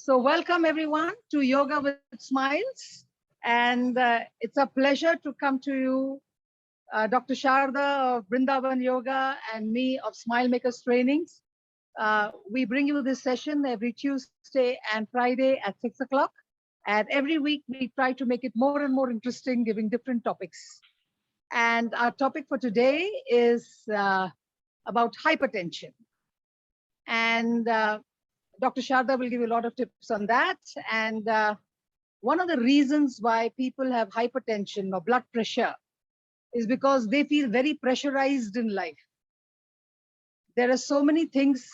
So welcome everyone to Yoga with Smiles. And it's a pleasure to come to you, Dr. Sharda of Brindavan Yoga and me of Smile Makers Trainings. We bring you this session every Tuesday and Friday at 6 o'clock. And every week we try to make it more and more interesting, giving different topics. And our topic for today is about hypertension. And Dr. Sharda will give you a lot of tips on that. And one of the reasons why people have hypertension or blood pressure is because they feel very pressurized in life. There are so many things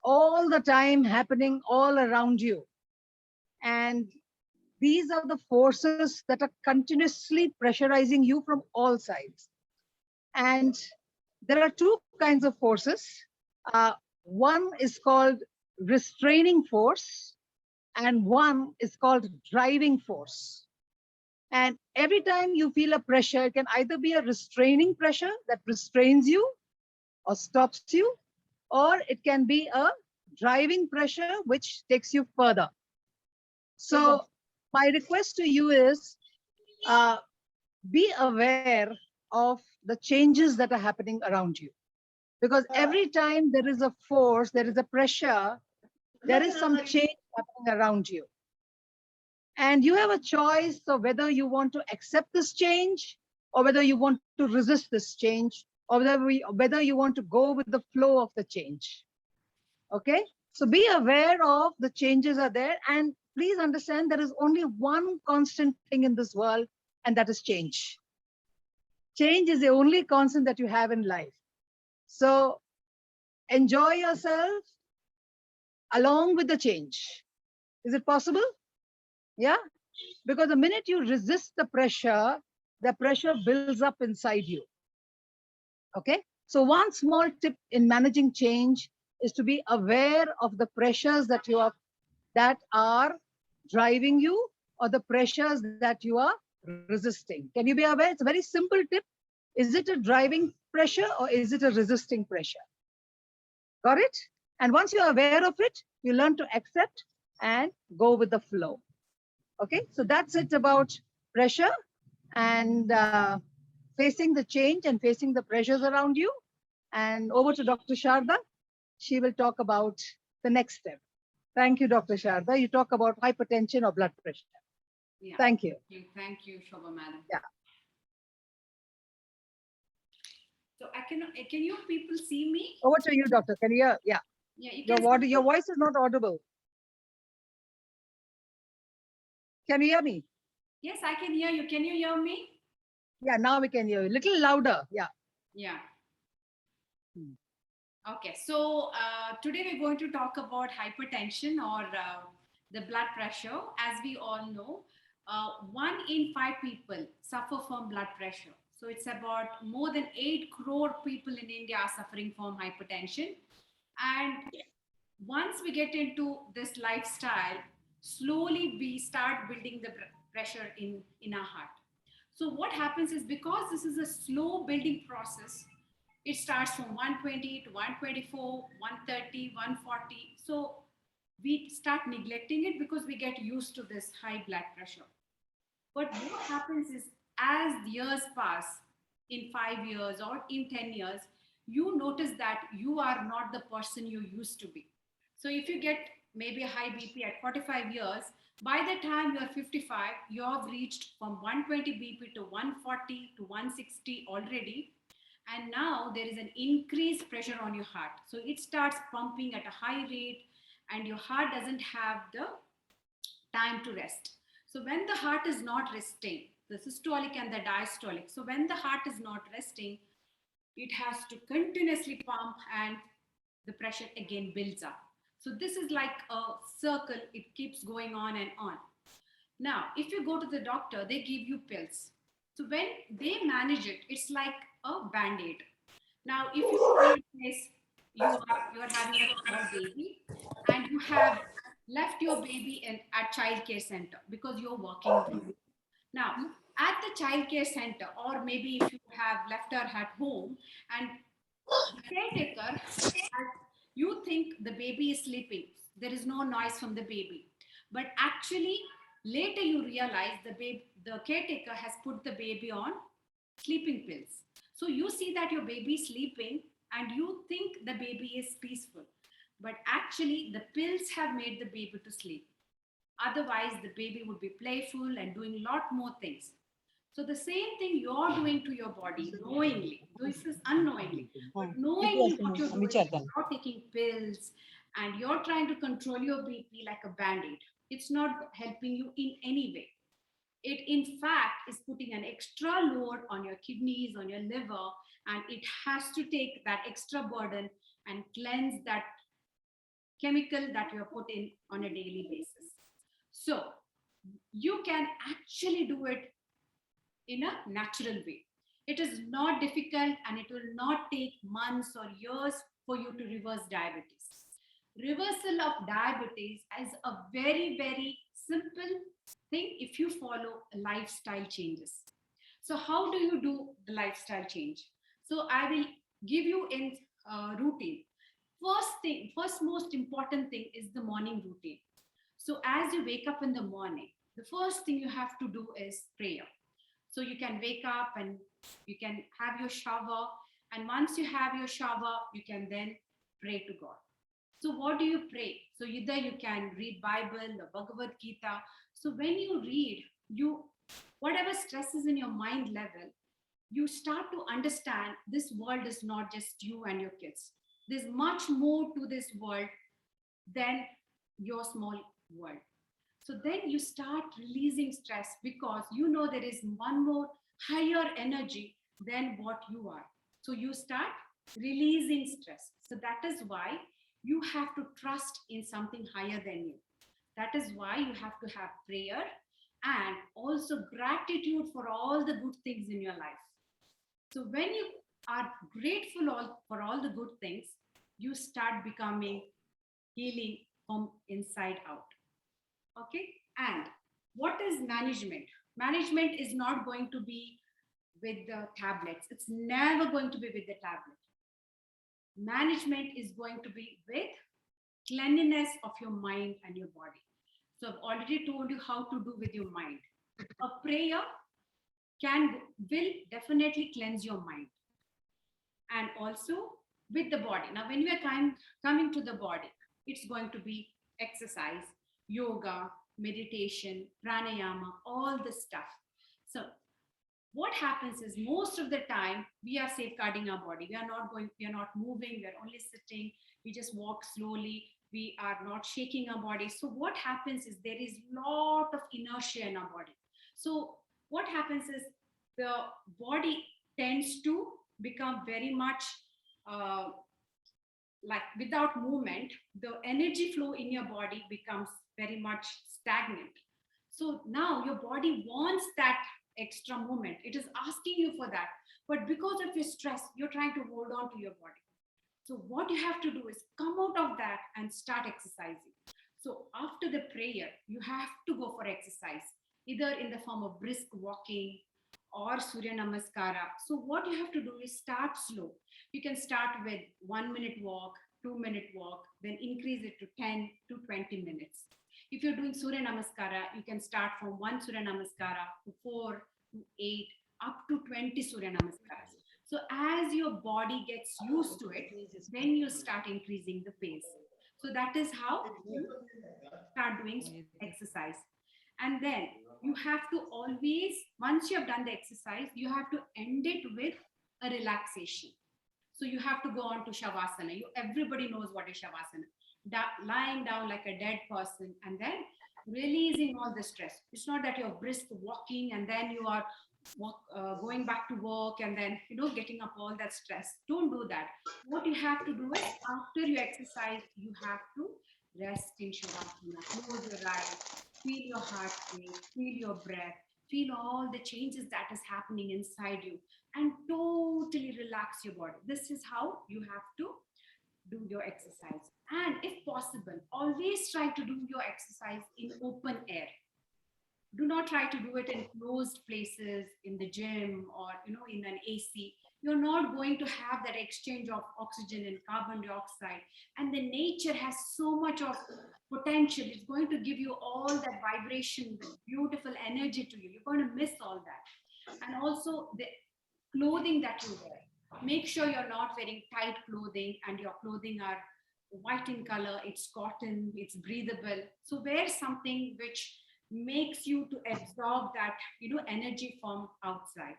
all the time happening all around you. And these are the forces that are continuously pressurizing you from all sides. And there are two kinds of forces. One is called restraining force, and one is called driving force. And every time you feel a pressure, it can either be a restraining pressure that restrains you or stops you, or it can be a driving pressure which takes you further. So my request to you is be aware of the changes that are happening around you. Because every time there is a force, there is a pressure, there is some change happening around you. And you have a choice of whether you want to accept this change or whether you want to resist this change or whether you want to go with the flow of the change. Okay? So be aware of the changes are there, and please understand there is only one constant thing in this world, and that is change. Change is the only constant that you have in life. So enjoy yourself along with the change. Is it possible? Yeah? Because the minute you resist the pressure builds up inside you. Okay? So one small tip in managing change is to be aware of the pressures that are driving you, or the pressures that you are resisting. Can you be aware? It's a very simple tip. Is it a driving pressure or is it a resisting pressure? Got it? And once you're aware of it, you learn to accept and go with the flow. Okay, so that's it about pressure and facing the change and facing the pressures around you. And over to Dr. Sharda. She will talk about the next step. Thank you, Dr. Sharda. You talk about hypertension or blood pressure. Yeah. Thank you. Thank you, Shobha Madam. Yeah. So can you people see me? Over to you, doctor. Can you hear? Yeah. Yeah, Your voice is not audible. Can you hear me? Yes, I can hear you. Can you hear me? Yeah, now we can hear you. Little louder. Yeah. Yeah. Okay, so today we're going to talk about hypertension or the blood pressure. As we all know, 1 in 5 people suffer from blood pressure. So it's about more than 8 crore people in India are suffering from hypertension. And once we get into this lifestyle, slowly we start building the pressure in our heart. So what happens is, because this is a slow building process, it starts from 120 to 124, 130, 140. So we start neglecting it because we get used to this high blood pressure. But what happens is, as years pass, in 5 years or in 10 years, you notice that you are not the person you used to be. So if you get maybe a high BP at 45 years, by the time you're 55, you have reached from 120 BP to 140 to 160 already. And now there is an increased pressure on your heart. So it starts pumping at a high rate, and your heart doesn't have the time to rest. So when the heart is not resting, the systolic and the diastolic. So when the heart is not resting, it has to continuously pump, and the pressure again builds up. So this is like a circle. It keeps going on and on. Now, if you go to the doctor, they give you pills. So when they manage it, it's like a band-aid. Now, if you in case you are having a small baby and you have left your baby at child care center because you're working. Now, at the child care center, or maybe if you have left her at home, and the caretaker, you think the baby is sleeping. There is no noise from the baby. But actually, later you realize the caretaker has put the baby on sleeping pills. So you see that your baby is sleeping and you think the baby is peaceful. But actually, the pills have made the baby to sleep. Otherwise, the baby would be playful and doing a lot more things. So the same thing you're doing to your body knowingly. This is unknowingly. But knowingly what you're doing is you're taking pills and you're trying to control your BP like a band-aid. It's not helping you in any way. It in fact is putting an extra load on your kidneys, on your liver, and it has to take that extra burden and cleanse that chemical that you are put in on a daily basis. So you can actually do it in a natural way. It is not difficult and it will not take months or years for you to reverse diabetes. Reversal of diabetes is a very, very simple thing if you follow lifestyle changes. So, how do you do the lifestyle change? So, I will give you in routine. First most important thing is the morning routine. So, as you wake up in the morning, the first thing you have to do is prayer. So you can wake up and you can have your shower. And once you have your shower, you can then pray to God. So what do you pray? So either you can read Bible or Bhagavad Gita. So when you read, you whatever stress is in your mind level, you start to understand this world is not just you and your kids. There's much more to this world than your small world. So then you start releasing stress because you know there is one more higher energy than what you are. So you start releasing stress. So that is why you have to trust in something higher than you. That is why you have to have prayer and also gratitude for all the good things in your life. So when you are grateful for all the good things, you start becoming healing from inside out. Okay. And what is management? Management is not going to be with the tablets. It's never going to be with the tablet. Management is going to be with cleanliness of your mind and your body. So I've already told you how to do with your mind. A prayer will definitely cleanse your mind. And also with the body. Now, when we are coming to the body, it's going to be exercise, yoga, meditation, pranayama, all this stuff. So what happens is most of the time we are safeguarding our body. We are not moving, we are only sitting, we just walk slowly, we are not shaking our body. So what happens is there is a lot of inertia in our body. So what happens is the body tends to become very much like without movement, the energy flow in your body becomes very much stagnant. So now your body wants that extra movement. It is asking you for that. But because of your stress, you're trying to hold on to your body. So what you have to do is come out of that and start exercising. So after the prayer, you have to go for exercise, either in the form of brisk walking or Surya Namaskara. So what you have to do is start slow. You can start with 1 minute walk, 2 minute walk, then increase it to 10 to 20 minutes. If you're doing Surya Namaskara, you can start from 1 Surya Namaskara to 4 to 8, up to 20 Surya Namaskaras. So as your body gets used to it, then you start increasing the pace. So that is how you start doing exercise. And then you have to always, once you have done the exercise, you have to end it with a relaxation. So you have to go on to Shavasana. Everybody knows what is Shavasana. Lying down like a dead person and then releasing all the stress. It's not that you're brisk walking and then you are going back to work and then getting up all that stress. Don't do that. What you have to do is after you exercise, you have to rest in Shavasana. Close your eyes, feel your heart rate, feel your breath, feel all the changes that is happening inside you, and totally relax your body. This is how you have to do your exercise. And if possible, always try to do your exercise in open air. Do not try to do it in closed places, in the gym or in an AC. You're not going to have that exchange of oxygen and carbon dioxide. And the nature has so much of potential. It's going to give you all that vibration, the beautiful energy to you. You're going to miss all that. And also the clothing that you wear. Make sure you're not wearing tight clothing and your clothing are white in color, it's cotton, it's breathable. So wear something which makes you to absorb that, energy from outside.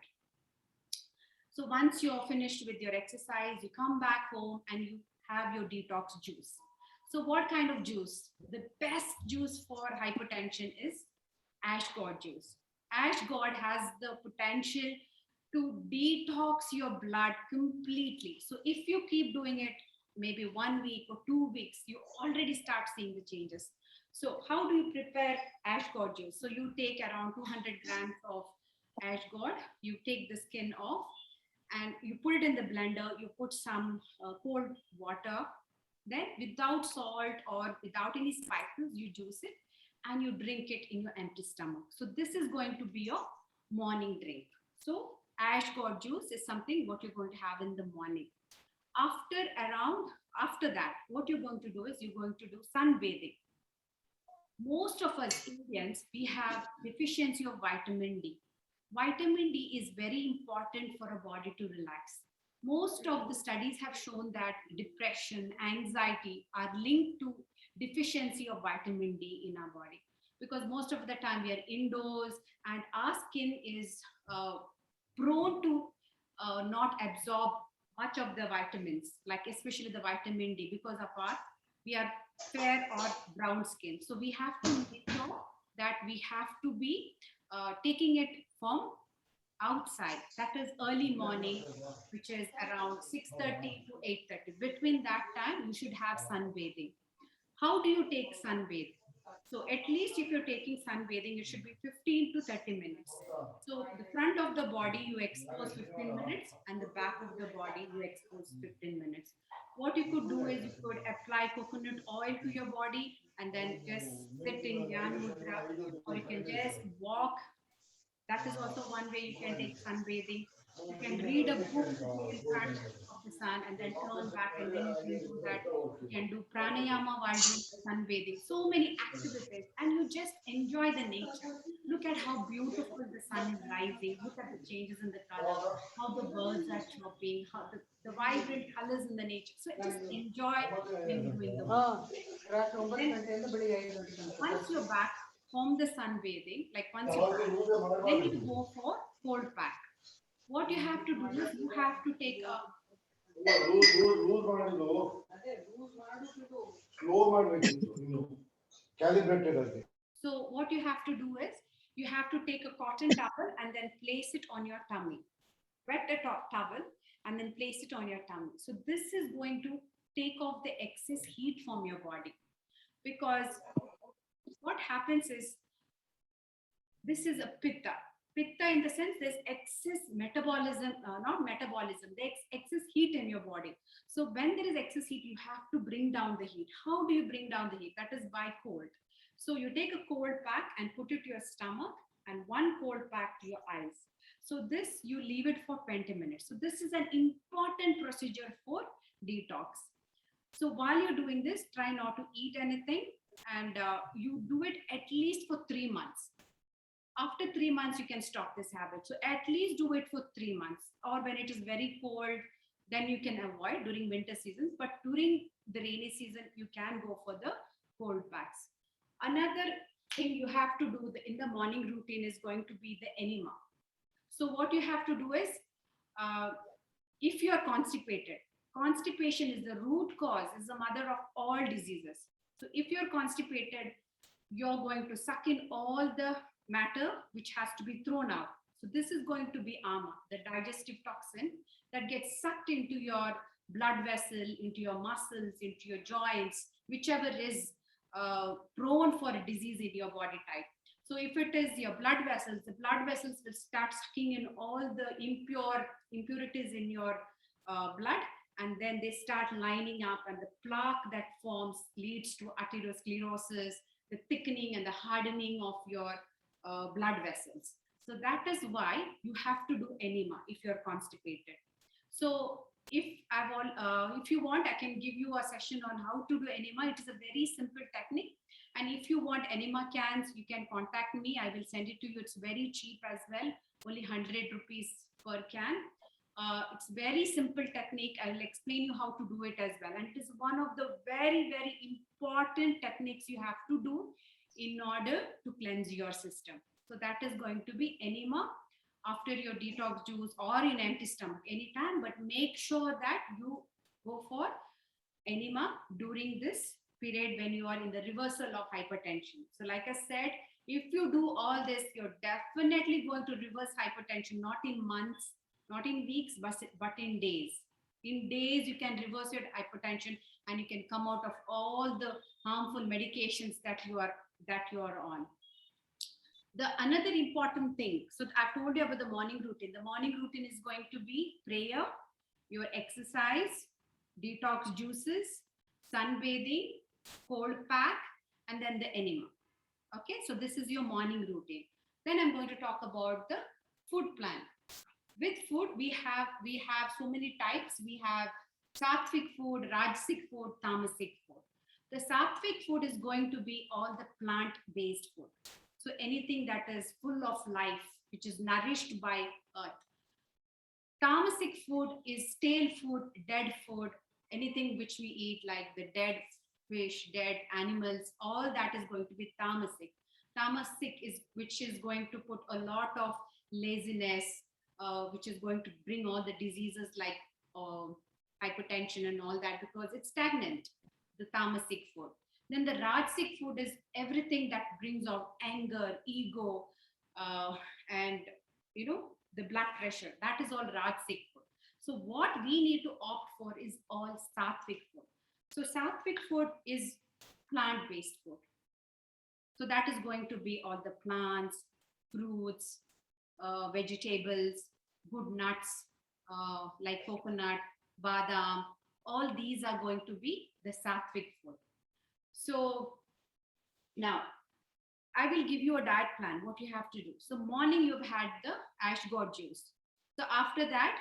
So once you're finished with your exercise, you come back home and you have your detox juice. So what kind of juice? The best juice for hypertension is ash gourd juice. Ash gourd has the potential to detox your blood completely. So if you keep doing it maybe 1 week or 2 weeks, you already start seeing the changes. So how do you prepare ash gourd juice? So you take around 200 grams of ash gourd, you take the skin off, and you put it in the blender, you put some cold water, then without salt or without any spices, you juice it and you drink it in your empty stomach. So this is going to be your morning drink. So ash gourd juice is something what you're going to have in the morning. After that, what you're going to do is you're going to do sunbathing. Most of us Indians, we have deficiency of vitamin D. Vitamin D is very important for a body to relax. Most of the studies have shown that depression, anxiety are linked to deficiency of vitamin D in our body, because most of the time we are indoors and our skin is prone to not absorb much of the vitamins, like especially the vitamin D, because of our we are fair or brown skin. So we have to make sure that we have to be taking it from outside. That is early morning, which is around 6:30 to 8:30. Between that time, you should have sunbathing. How do you take sunbathing? So at least if you're taking sunbathing, it should be 15 to 30 minutes. So the front of the body you expose 15 minutes and the back of the body you expose 15 minutes. What you could do is you could apply coconut oil to your body and then just sit in Dhyan Mudra, or you can just walk. That is also one way you can take sunbathing. You can read a book in front of the sun and then turn back, and then you can do that. You can do pranayama while doing sunbathing. So many activities, and you just enjoy the nature. Look at how beautiful the sun is rising. Look at the changes in the color, how the birds are chirping, how the vibrant colors in the nature. So just enjoy when you're doing the work. Then once you're back from the sunbathing, like once you're back, then you go for cold pack. What you have to do is you have to take a so what you have to do is you have to take a cotton towel and then place it on your tummy. Wet the towel and then place it on your tummy. So this is going to take off the excess heat from your body, because what happens is this is a pitta. Pitta in the sense there's excess metabolism, not metabolism, there's excess heat in your body. So when there is excess heat, you have to bring down the heat. How do you bring down the heat? That is by cold. So you take a cold pack and put it to your stomach and one cold pack to your eyes. So this you leave it for 20 minutes. So this is an important procedure for detox. So while you're doing this, try not to eat anything, and you do it at least for 3 months. After 3 months, you can stop this habit. So at least do it for 3 months. Or when it is very cold, then you can avoid during winter seasons. But during the rainy season, you can go for the cold packs. Another thing you have to do in the morning routine is going to be the enema. So what you have to do is, uh, if you are constipated, constipation is the root cause, is the mother of all diseases. So if you're constipated, you're going to suck in all the matter which has to be thrown out. So this is going to be ama, the digestive toxin that gets sucked into your blood vessel, into your muscles, into your joints, whichever is prone for a disease in your body type. So if it is your blood vessels, the blood vessels will start sucking in all the impurities in your blood, and then they start lining up, and the plaque that forms leads to atherosclerosis, the thickening and the hardening of your blood vessels. So that is why you have to do enema if you're constipated. So if you want, I can give you a session on how to do enema. It is a very simple technique. And if you want enema cans, you can contact me. I will send it to you. It's very cheap as well, only 100 rupees per can. It's very simple technique. I will explain you how to do it as well. And it is one of the very, very important techniques you have to do in order to cleanse your system. So that is going to be enema after your detox juice or in empty stomach anytime, but make sure that you go for enema during this period when you are in the reversal of hypertension. So like I said, if you do all this, you're definitely going to reverse hypertension, not in months, not in weeks, but in days. In days, you can reverse your hypertension and you can come out of all the harmful medications that you are on. The another important thing, so I've told you about the morning routine. The morning routine is going to be prayer, your exercise, detox juices, sunbathing, cold pack, and then the enema. Okay, so this is your morning routine. Then I'm going to talk about the food plan. With food, we have so many types. We have sattvic food, rajasic food, tamasic food. The sattvic food is going to be all the plant-based food. So anything that is full of life, which is nourished by earth. Tamasic food is stale food, dead food, anything which we eat like the dead fish, dead animals, all that is going to be tamasic. Tamasic is which is going to put a lot of laziness, which is going to bring all the diseases like hypertension and all that because it's stagnant, the tamasic food. Then the rajasic food is everything that brings out anger, ego, and the blood pressure. That is all rajasic food. So what we need to opt for is all sattvic food. So sattvic food is plant-based food. So that is going to be all the plants, fruits, vegetables, good nuts like coconut, badam. All these are going to be the sattvic food. So now I will give you a diet plan, what you have to do. So morning you've had the ash god juice. So after that,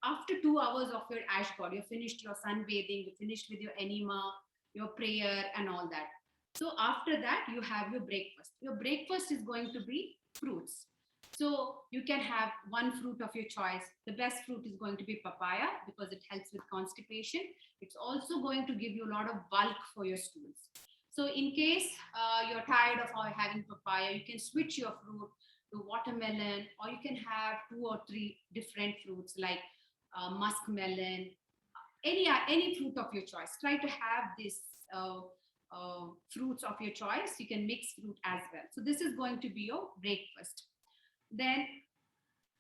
after 2 hours of your ash god, you finished your sunbathing, you finished with your enema, your prayer and all that. So after that, you have your breakfast. Your breakfast is going to be fruits. So you can have one fruit of your choice. The best fruit is going to be papaya because it helps with constipation. It's also going to give you a lot of bulk for your stools. So in case you're tired of having papaya, you can switch your fruit to watermelon, or you can have 2 or 3 different fruits like muskmelon, any fruit of your choice. Try to have this fruits of your choice. You can mix fruit as well. So this is going to be your breakfast. Then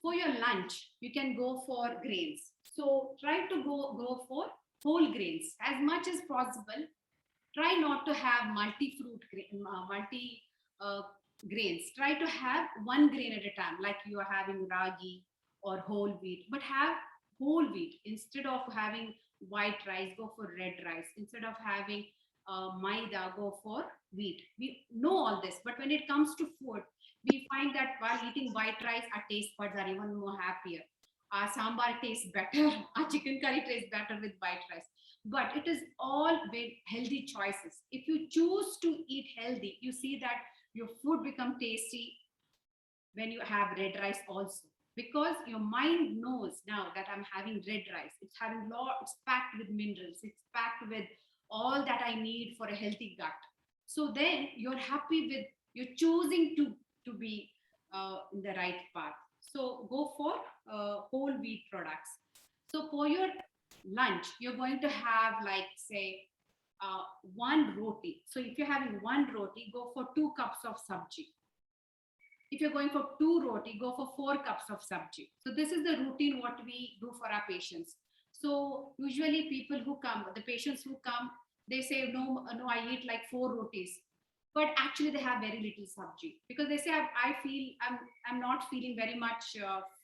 for your lunch, you can go for grains. So try to go for whole grains as much as possible. Try not to have multi-fruit, grains. Try to have one grain at a time, like you are having ragi or whole wheat, but have whole wheat. Instead of having white rice, go for red rice. Instead of having maida, go for wheat. We know all this, but when it comes to food, we find that while eating white rice, our taste buds are even more happier. Our sambar tastes better, our chicken curry tastes better with white rice. But it is all very healthy choices. If you choose to eat healthy, you see that your food become tasty when you have red rice also. Because your mind knows now that I'm having red rice. It's having it's packed with minerals. It's packed with all that I need for a healthy gut. So then you're happy with, you're choosing to be in the right path. So go for whole wheat products. So for your lunch, you're going to have like say one roti. So if you're having one roti, go for 2 cups of sabji. If you're going for 2 roti, go for 4 cups of sabji. So this is the routine what we do for our patients. So usually people who come, the patients who come, they say, no, I eat like 4 rotis. But actually they have very little sabji because they say, I'm not feeling very much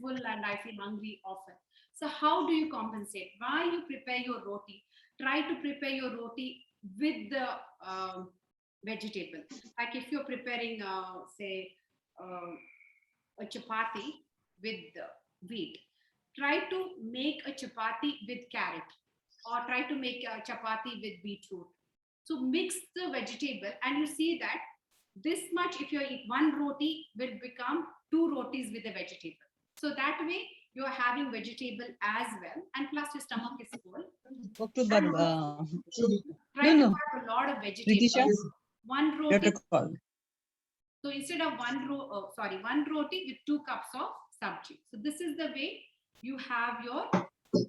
full and I feel hungry often. So how do you compensate? While you prepare your roti, try to prepare your roti with the vegetable. Like if you're preparing, say, a chapati with wheat, Try to make a chapati with carrot, or try to make a chapati with beetroot. So mix the vegetable, and you see that this much, if you eat one roti, will become two rotis with the vegetable. So that way you are having vegetable as well, and plus your stomach is full. October. Try No, to no. have a lot of Ritisha, vegetables. One you have roti. to call. So instead of one roti with 2 cups of sabji. So this is the way you have your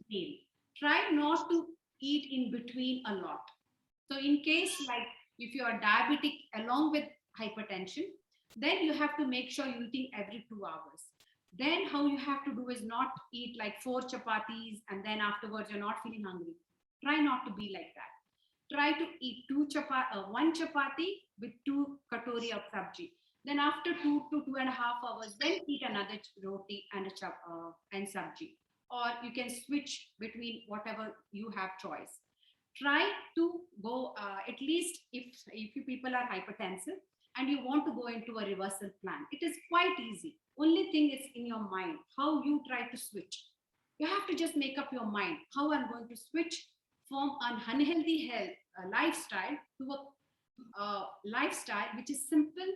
meal. Try not to eat in between a lot. So in case like if you are diabetic along with hypertension, then you have to make sure you're eating every 2 hours. Then how you have to do is not eat like 4 chapatis and then afterwards you're not feeling hungry. Try not to be like that. Try to eat one chapati with 2 katori of sabji. Then after 2 to 2.5 hours, then eat another roti and and sabji. Or you can switch between whatever you have choice. Try to go at least if you people are hypertensive and you want to go into a reversal plan. It is quite easy. Only thing is in your mind how you try to switch. You have to just make up your mind how I'm going to switch from an unhealthy lifestyle to a lifestyle which is simple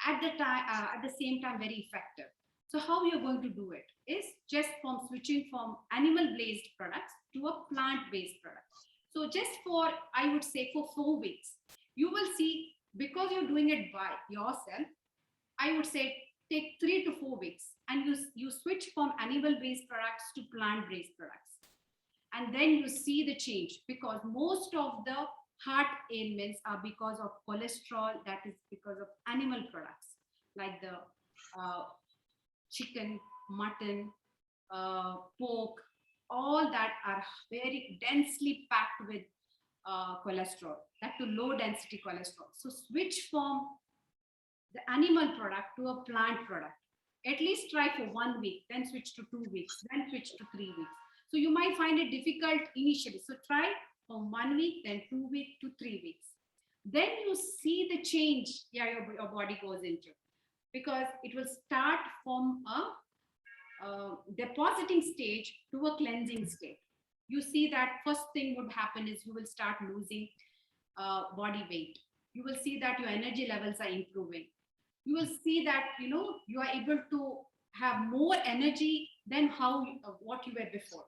at the time at the same time very effective. So how you're going to do it is just from switching from animal based products to a plant based product. So just for, I would say, for 4 weeks, you will see, because you're doing it by yourself, I would say take 3 to 4 weeks, and you switch from animal based products to plant based products, and then you see the change, because most of the heart ailments are because of cholesterol, that is because of animal products like the uh, chicken, mutton, pork, all that are very densely packed with cholesterol, that to low density cholesterol. So switch from the animal product to a plant product. At least try for 1 week, then switch to 2 weeks, then switch to 3 weeks. So you might find it difficult initially. So try from 1 week, then 2 weeks to 3 weeks. Then you see the change, yeah, your body goes into, because it will start from a depositing stage to a cleansing state. You see that first thing would happen is you will start losing body weight. You will see that your energy levels are improving. You will see that you are able to have more energy than what you were before.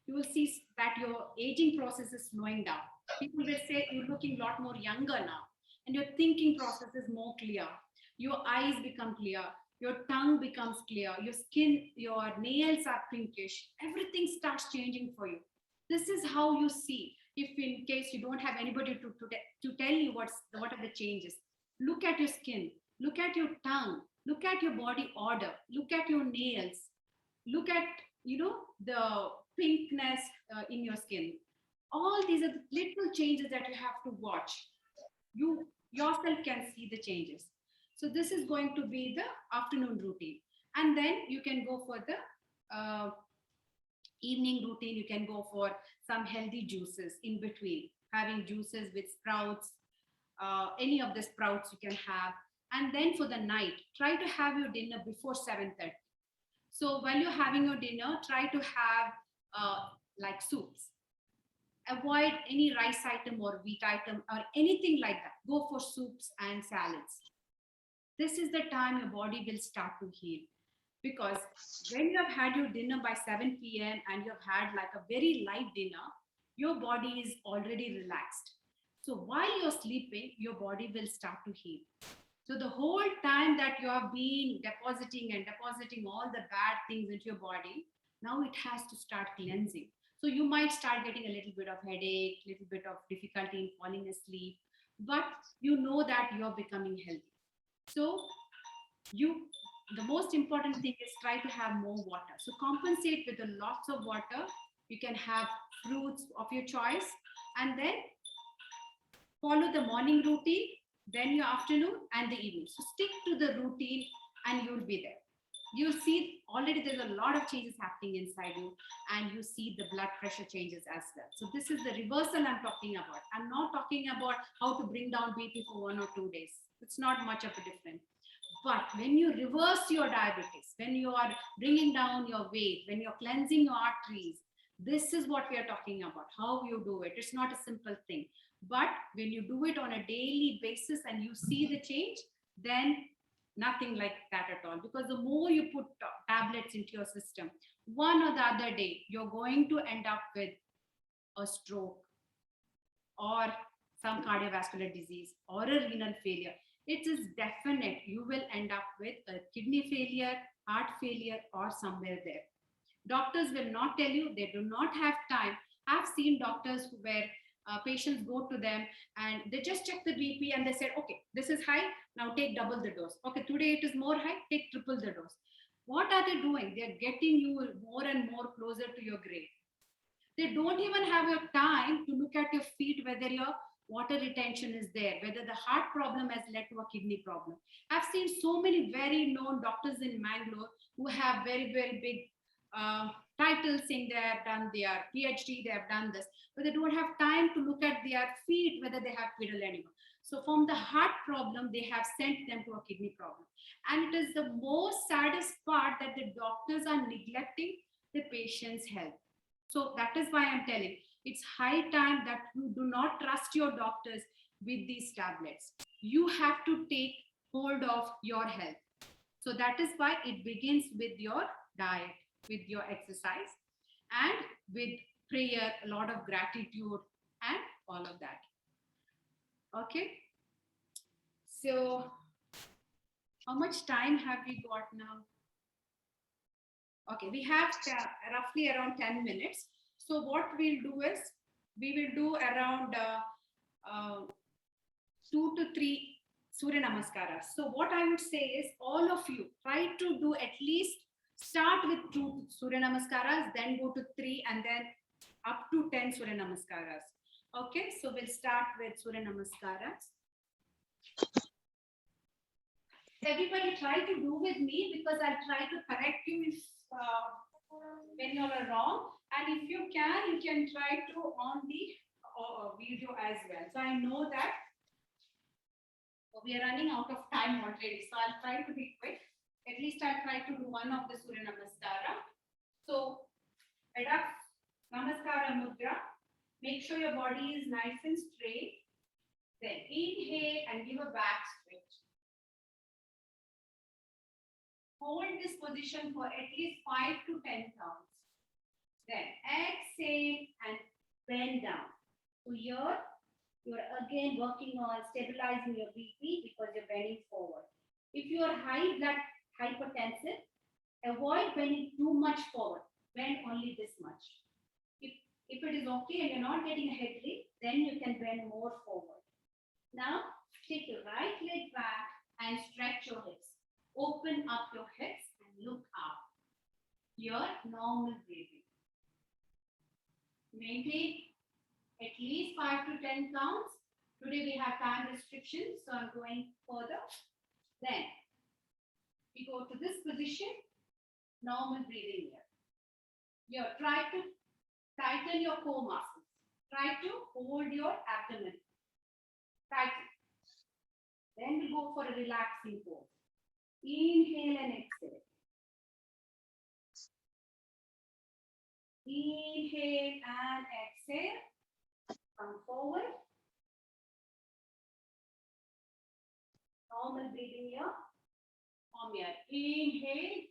You will see that your aging process is slowing down. People will say you're looking a lot more younger now, and your thinking process is more clear. Your eyes become clear, your tongue becomes clear, your skin, your nails are pinkish, everything starts changing for you. This is how you see, if in case you don't have anybody to tell you what are the changes. Look at your skin, look at your tongue, look at your body odor, look at your nails, look at the pinkness in your skin. All these are the little changes that you have to watch. You yourself can see the changes. So this is going to be the afternoon routine, and then you can go for the evening routine. You can go for some healthy juices in between, having juices with sprouts, any of the sprouts you can have. And then for the night, try to have your dinner before 7:30. So while you're having your dinner, try to have like soups. Avoid any rice item or wheat item or anything like that. Go for soups and salads. This is the time your body will start to heal. Because when you have had your dinner by 7 p.m. and you have had like a very light dinner, your body is already relaxed. So while you're sleeping, your body will start to heal. So the whole time that you have been depositing all the bad things into your body, now it has to start cleansing. So you might start getting a little bit of headache, little bit of difficulty in falling asleep, but you know that you're becoming healthy. So the most important thing is try to have more water. So compensate with lots of water. You can have fruits of your choice, and then follow the morning routine, then your afternoon and the evening. So stick to the routine and you'll be there. You'll see already there's a lot of changes happening inside you, and you see the blood pressure changes as well. So this is the reversal I'm talking about. I'm not talking about how to bring down BP for 1 or 2 days. It's not much of a difference. But when you reverse your diabetes, when you are bringing down your weight, when you're cleansing your arteries, this is what we are talking about, how you do it. It's not a simple thing. But when you do it on a daily basis and you see the change, then nothing like that at all. Because the more you put tablets into your system, one or the other day, you're going to end up with a stroke or some cardiovascular disease or a renal failure. It is definite you will end up with a kidney failure, heart failure, or somewhere there. Doctors will not tell you, they do not have time. I've seen doctors where patients go to them and they just check the BP and they said, okay, this is high, now take double the dose. Okay, today it is more high, take triple the dose. What are they doing? They're getting you more and more closer to your grave. They don't even have your time to look at your feet, whether your water retention is there, whether the heart problem has led to a kidney problem. I've seen so many very known doctors in Mangalore who have very, very big titles saying they have done their PhD, they have done this, but they don't have time to look at their feet, whether they have pedal anymore. So from the heart problem, they have sent them to a kidney problem. And it is the most saddest part that the doctors are neglecting the patient's health. So that is why I'm telling, it's high time that you do not trust your doctors with these tablets. You have to take hold of your health. So that is why it begins with your diet, with your exercise, and with prayer, a lot of gratitude, and all of that. Okay. So how much time have we got now? Okay, we have roughly around 10 minutes. So what we'll do is, we will do around 2 to 3 Surya Namaskaras. So what I would say is, all of you try to do at least, start with 2 Surya Namaskaras, then go to 3, and then up to 10 Surya Namaskaras. Okay, so we'll start with Surya Namaskaras. Everybody try to do with me, because I'll try to correct you if when you are wrong, and if you can try to on the video as well. So I know that we are running out of time already, so I'll try to be quick. At least I'll try to do one of the Surya Namaskara. So adapt Namaskara Mudra. Make sure your body is nice and straight. Then inhale and give a back stretch. Hold this position for at least 5 to 10 counts. Then exhale and bend down. So here, you're again working on stabilizing your BP because you're bending forward. If you are high blood hypertensive, avoid bending too much forward. Bend only this much. If it is okay and you're not getting a head leak, then you can bend more forward. Now, take your right leg back and stretch your hips. Open up your hips and look up. Here, normal breathing. Maintain at least 5 to 10 counts. Today we have time restrictions, so I'm going further. Then we go to this position, normal breathing here. Here, try to tighten your core muscles. Try to hold your abdomen. Tighten. Then we go for a relaxing pose. Inhale and exhale. Inhale and exhale. Come forward. Normal breathing here. From here. Inhale.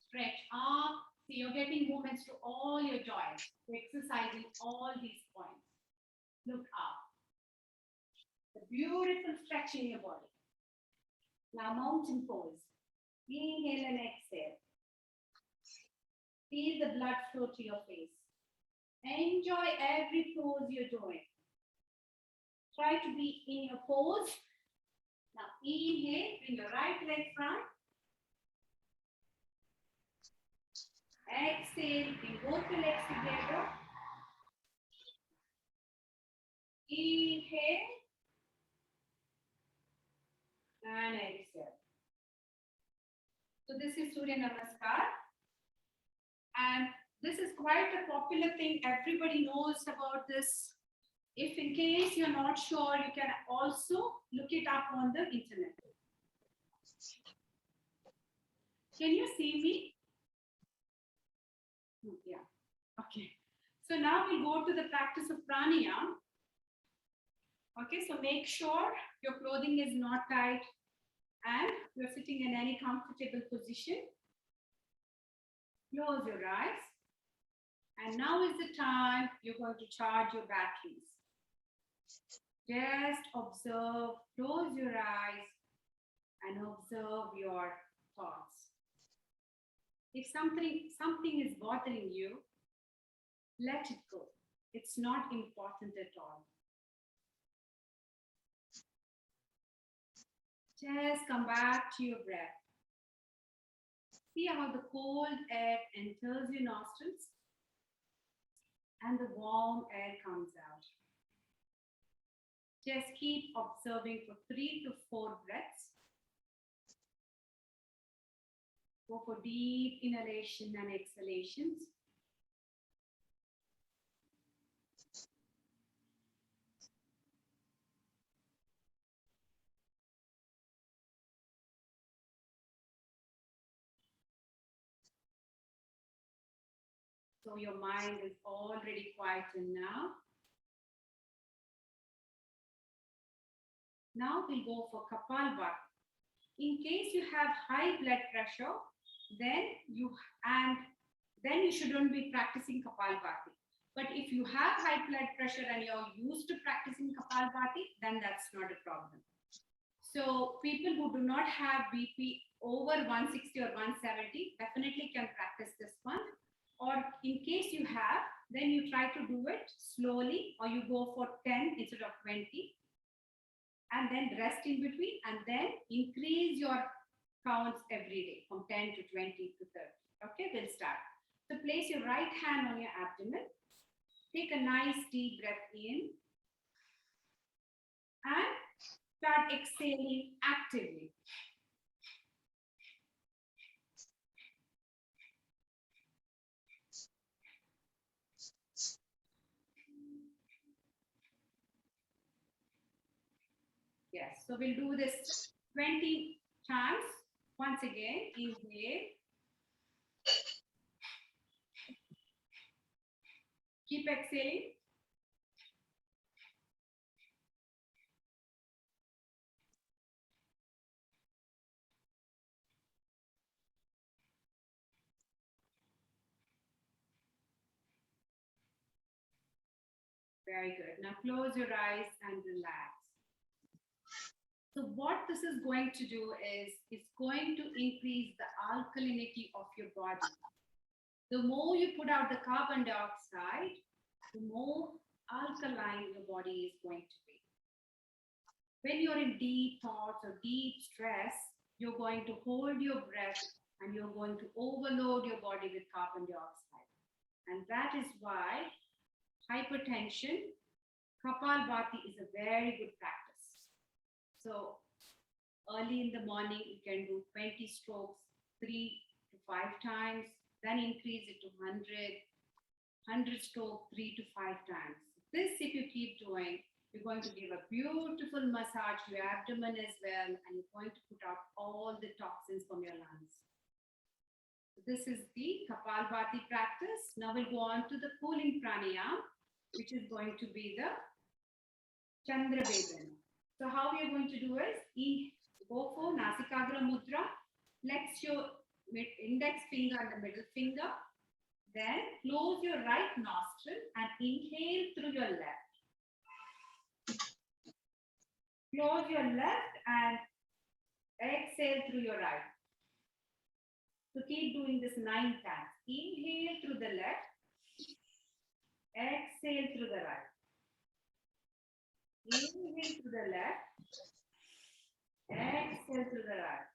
Stretch up. See, you're getting movements to all your joints. Exercising all these points. Look up. The beautiful stretch in your body. Now mountain pose. Inhale and exhale. Feel the blood flow to your face. Enjoy every pose you're doing. Try to be in your pose. Now inhale, bring your right leg front. Exhale, bring both the legs together. Inhale. And exhale. So this is Surya Namaskar. And this is quite a popular thing. Everybody knows about this. If in case you're not sure, you can also look it up on the internet. Can you see me? Yeah. Okay. So now we'll go to the practice of pranayama. Okay, so make sure your clothing is not tight and you're sitting in any comfortable position. Close your eyes. And now is the time you're going to charge your batteries. Just observe, close your eyes and observe your thoughts. If something is bothering you, let it go. It's not important at all. Just come back to your breath. See how the cold air enters your nostrils and the warm air comes out. Just keep observing for 3 to 4 breaths. Go for deep inhalation and exhalations. So your mind is already quietened now. Now we'll go for Kapalbhati. In case you have high blood pressure, then you shouldn't be practicing Kapalbhati. But if you have high blood pressure and you're used to practicing Kapalbhati, then that's not a problem. So people who do not have BP over 160 or 170 definitely can practice this one. Or in case you have, then you try to do it slowly, or you go for 10 instead of 20, and then rest in between, and then increase your counts every day from 10 to 20 to 30. Okay, we'll start. So place your right hand on your abdomen. Take a nice deep breath in and start exhaling actively. Yes, so we'll do this 20 times. Once again, inhale. Keep exhaling. Very good. Now close your eyes and relax. So what this is going to do is it's going to increase the alkalinity of your body. The more you put out the carbon dioxide, the more alkaline your body is going to be. When you're in deep thoughts or deep stress, you're going to hold your breath and you're going to overload your body with carbon dioxide. And that is why hypertension, Kapalbhati is a very good practice. So early in the morning, you can do 20 strokes 3 to 5 times, then increase it to 100 strokes 3 to 5 times. This, if you keep doing, you're going to give a beautiful massage to your abdomen as well, and you're going to put out all the toxins from your lungs. This is the Kapalbhati practice. Now we'll go on to the cooling pranayama, which is going to be the Chandra Vedana. So how we are going to do is, go for Nasikagra Mudra, flex your index finger and the middle finger, then close your right nostril and inhale through your left. Close your left and exhale through your right. So keep doing this 9 times. Inhale through the left, exhale through the right. Inhale through the left, exhale through the right.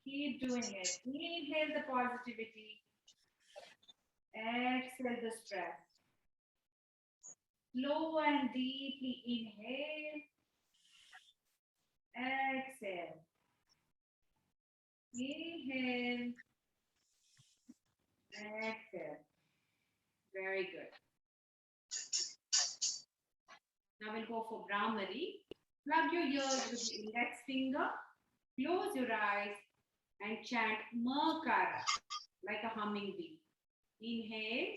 Keep doing it. Inhale the positivity, exhale the stress. Slow and deeply inhale, exhale. Inhale, exhale. Very good. Now we'll go for Brahmari. Plug your ears with the index finger. Close your eyes and chant Makara like a humming bee. Inhale.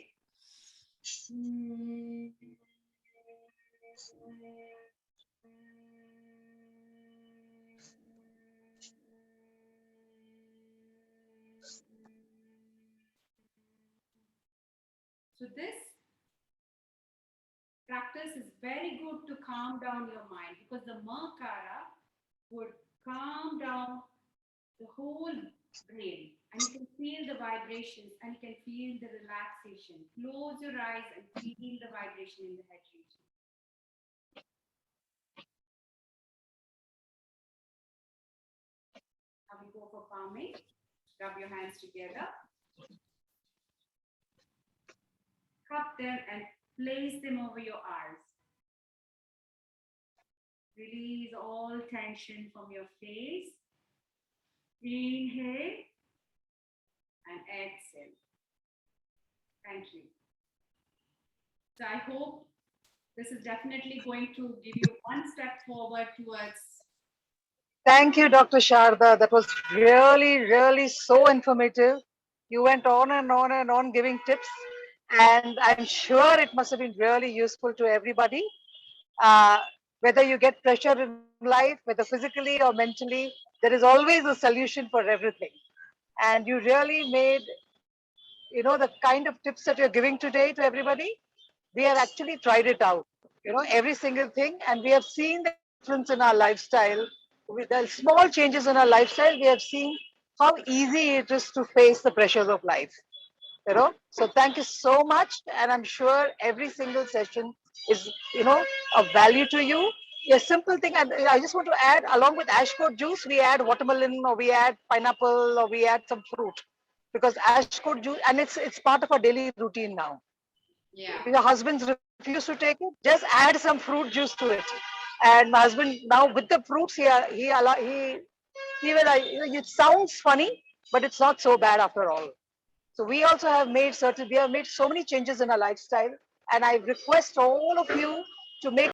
So this practice is very good to calm down your mind because the Makara would calm down the whole brain and you can feel the vibrations and you can feel the relaxation. Close your eyes and feel the vibration in the head region. Now we go for palming. Rub your hands together. Cup them and place them over your eyes. Release all tension from your face. Inhale and exhale. Thank you. So I hope this is definitely going to give you one step forward towards. Thank you, Dr. Sharda. That was really, really so informative. You went on and on and on giving tips, and I'm sure it must have been really useful to everybody. Uh, Whether you get pressure in life, whether physically or mentally, there is always a solution for everything. And you really made, the kind of tips that you're giving today to everybody. We have actually tried it out, every single thing, and we have seen the difference in our lifestyle. With the small changes in our lifestyle, we have seen how easy it is to face the pressures of life. So thank you so much, and I'm sure every single session is, of value to you. A simple thing, and I just want to add, along with ashcoat juice, we add watermelon, or we add pineapple, or we add some fruit, because ashcoat juice, and it's part of our daily routine now. Yeah. If your husbands refuse to take it, just add some fruit juice to it. And my husband now, with the fruits, he will. It sounds funny, but it's not so bad after all. So we also have made we have made so many changes in our lifestyle, and I request all of you to make